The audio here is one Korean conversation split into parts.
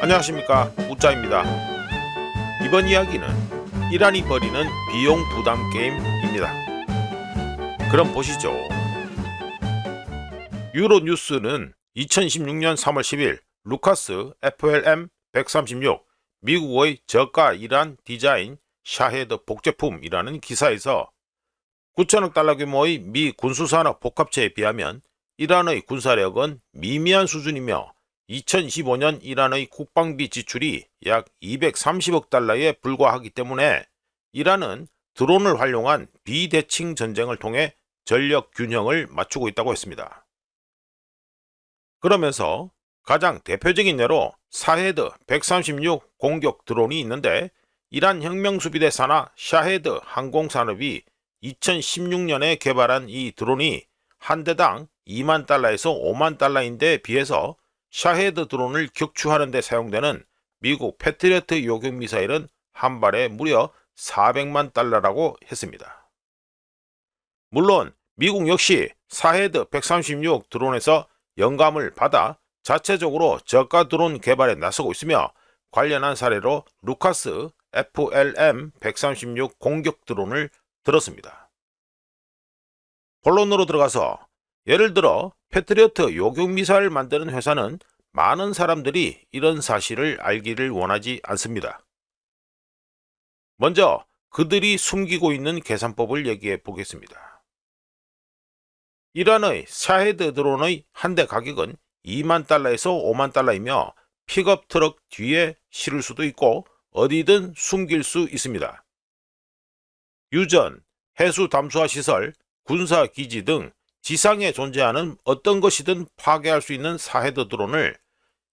안녕하십니까, 우짜입니다. 이번 이야기는 이란이 벌이는 비용 부담 게임입니다. 그럼 보시죠. 유로뉴스는 2016년 3월 10일 루카스 FLM136 미국의 저가 이란 디자인 샤헤드 복제품이라는 기사에서 9천억 달러 규모의 미 군수산업 복합체에 비하면 이란의 군사력은 미미한 수준이며 2025년 이란의 국방비 지출이 약 230억 달러에 불과하기 때문에 이란은 드론을 활용한 비대칭 전쟁을 통해 전력 균형을 맞추고 있다고 했습니다. 그러면서 가장 대표적인 예로 샤헤드 136 공격 드론이 있는데, 이란 혁명수비대 산하 샤헤드 항공산업이 2016년에 개발한 이 드론이 한 대당 2만 달러에서 5만 달러인데 비해서 샤헤드 드론을 격추하는 데 사용되는 미국 패트리어트 요격 미사일은 한 발에 무려 400만 달러라고 했습니다. 물론 미국 역시 샤헤드 136 드론에서 영감을 받아 자체적으로 저가 드론 개발에 나서고 있으며, 관련한 사례로 루카스 FLM136 공격 드론을 들었습니다. 본론으로 들어가서, 예를 들어 패트리어트 요격 미사일 만드는 회사는 많은 사람들이 이런 사실을 알기를 원하지 않습니다. 먼저 그들이 숨기고 있는 계산법을 얘기해 보겠습니다. 이란의 샤헤드 드론의 한 대 가격은 2만 달러에서 5만 달러이며 픽업 트럭 뒤에 실을 수도 있고 어디든 숨길 수 있습니다. 유전, 해수 담수화 시설, 군사 기지 등 지상에 존재하는 어떤 것이든 파괴할 수 있는 샤헤드 드론을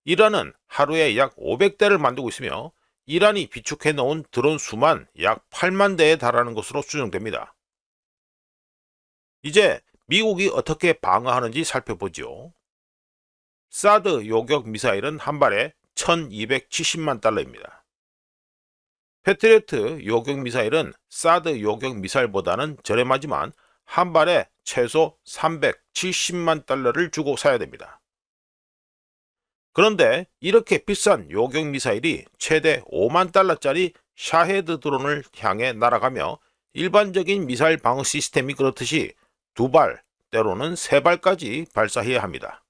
이란은 하루에 약 500대를 만들고 있으며, 이란이 비축해 놓은 드론 수만 약 8만 대에 달하는 것으로 추정됩니다. 이제 미국이 어떻게 방어하는지 살펴보죠. 사드 요격 미사일은 한 발에 1270만 달러입니다. 패트리어트 요격 미사일은 사드 요격 미사일보다는 저렴하지만 한 발에 최소 370만 달러를 주고 사야 됩니다. 그런데 이렇게 비싼 요격 미사일이 최대 5만 달러짜리 샤헤드 드론을 향해 날아가며 일반적인 미사일 방어 시스템이 그렇듯이 2발, 때로는 3발까지 발사해야 합니다.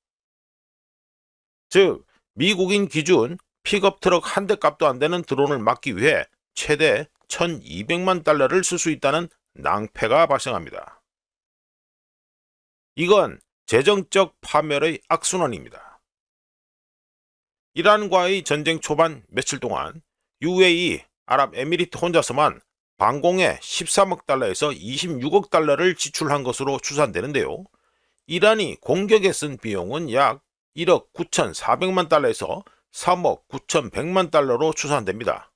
즉, 미국인 기준 픽업 트럭 한 대 값도 안 되는 드론을 막기 위해 최대 1200만 달러를 쓸 수 있다는 낭패가 발생합니다. 이건 재정적 파멸의 악순환입니다. 이란과의 전쟁 초반 며칠 동안 UAE, 아랍에미리트 혼자서만 방공에 13억 달러에서 26억 달러를 지출한 것으로 추산되는데요. 이란이 공격에 쓴 비용은 약 1억 9,400만 달러에서 3억 9,100만 달러로 추산됩니다.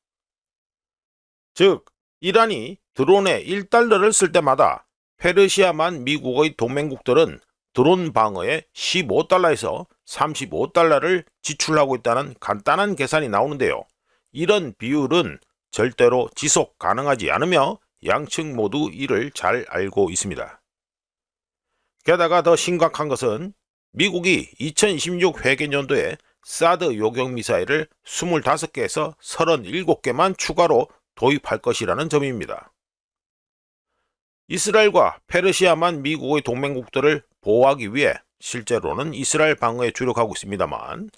즉, 이란이 드론에 1달러를 쓸 때마다 페르시아만 미국의 동맹국들은 드론 방어에 15달러에서 35달러를 지출하고 있다는 간단한 계산이 나오는데요. 이런 비율은 절대로 지속 가능하지 않으며 양측 모두 이를 잘 알고 있습니다. 게다가 더 심각한 것은 미국이 2026 회계연도에 사드 요격 미사일을 25개에서 37개만 추가로 도입할 것이라는 점입니다. 이스라엘과 페르시아만 미국의 동맹국들을 보호하기 위해 실제로는 이스라엘 방어에 주력하고 있습니다만,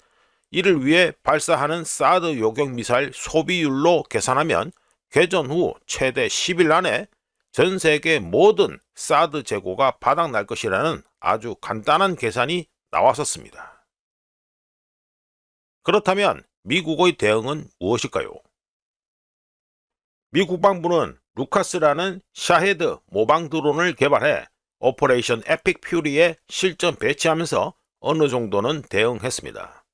이를 위해 발사하는 사드 요격 미사일 소비율로 계산하면 개전 후 최대 10일 안에 전 세계 모든 사드 재고가 바닥날 것이라는 아주 간단한 계산이 나왔었습니다. 그렇다면 미국의 대응은 무엇일까요? 미 국방부는 루카스라는 샤헤드 모방 드론을 개발해 오퍼레이션 에픽 퓨리에 실전 배치하면서 어느 정도는 대응했습니다.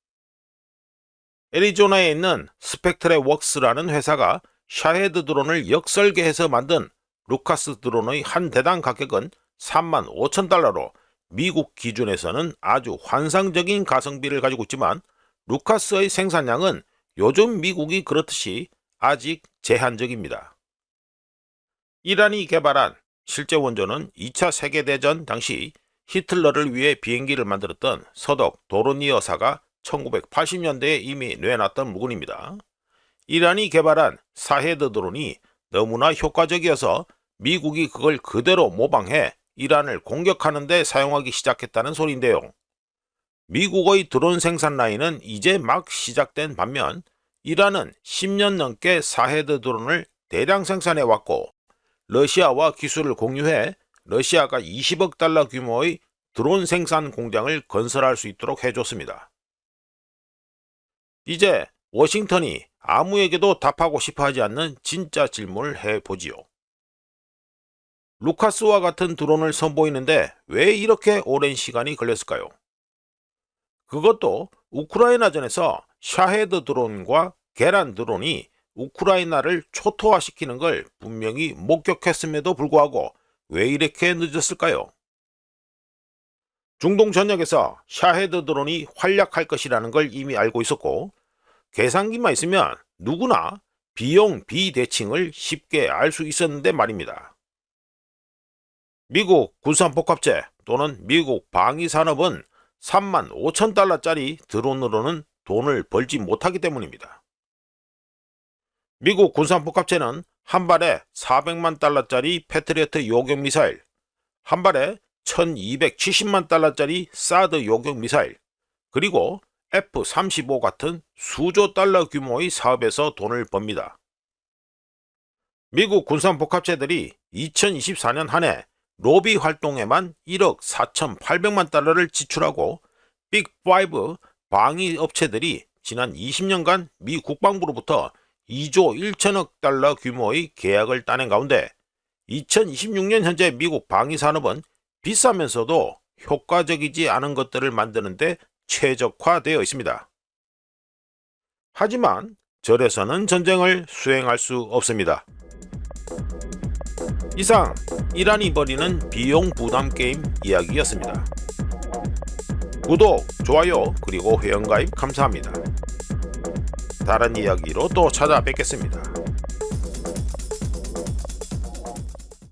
애리조나에 있는 스펙트레 웍스라는 회사가 샤헤드 드론을 역설계해서 만든 루카스 드론의 한 대당 가격은 3만 5천 달러로 미국 기준에서는 아주 환상적인 가성비를 가지고 있지만, 루카스의 생산량은 요즘 미국이 그렇듯이 아직 제한적입니다. 이란이 개발한 실제 원조는 2차 세계대전 당시 히틀러를 위해 비행기를 만들었던 서독 도로니 여사가 1980년대에 이미 내놨던 물건입니다. 이란이 개발한 샤헤드 드론이 너무나 효과적이어서 미국이 그걸 그대로 모방해 이란을 공격하는 데 사용하기 시작했다는 소리인데요. 미국의 드론 생산 라인은 이제 막 시작된 반면 이란은 10년 넘게 샤헤드 드론을 대량 생산해 왔고 러시아와 기술을 공유해 러시아가 20억 달러 규모의 드론 생산 공장을 건설할 수 있도록 해줬습니다. 이제 워싱턴이 아무에게도 답하고 싶어 하지 않는 진짜 질문을 해보지요. 루카스와 같은 드론을 선보이는데 왜 이렇게 오랜 시간이 걸렸을까요? 그것도 우크라이나전에서 샤헤드 드론과 게란 드론이 우크라이나를 초토화시키는 걸 분명히 목격했음에도 불구하고 왜 이렇게 늦었을까요? 중동 전역에서 샤헤드 드론이 활약할 것이라는 걸 이미 알고 있었고 계산기만 있으면 누구나 비용 비대칭을 쉽게 알 수 있었는데 말입니다. 미국 군산복합체 또는 미국 방위산업은 3만 5천 달러짜리 드론으로는 돈을 벌지 못하기 때문입니다. 미국 군산복합체는 한 발에 400만 달러짜리 패트리어트 요격 미사일, 한 발에 1270만 달러짜리 사드 요격 미사일, 그리고 F-35 같은 수조 달러 규모의 사업에서 돈을 법니다. 미국 군산복합체들이 2024년 한 해 로비 활동에만 1억 4,800만 달러를 지출하고 빅5 방위 업체들이 지난 20년간 미 국방부로부터 2조 1천억 달러 규모의 계약을 따낸 가운데 2026년 현재 미국 방위 산업은 비싸면서도 효과적이지 않은 것들을 만드는데 최적화되어 있습니다. 하지만 절에서는 전쟁을 수행할 수 없습니다. 이상 이란이 벌이는 비용 부담 게임 이야기였습니다. 구독, 좋아요, 그리고 회원가입 감사합니다. 다른 이야기로 또 찾아뵙겠습니다.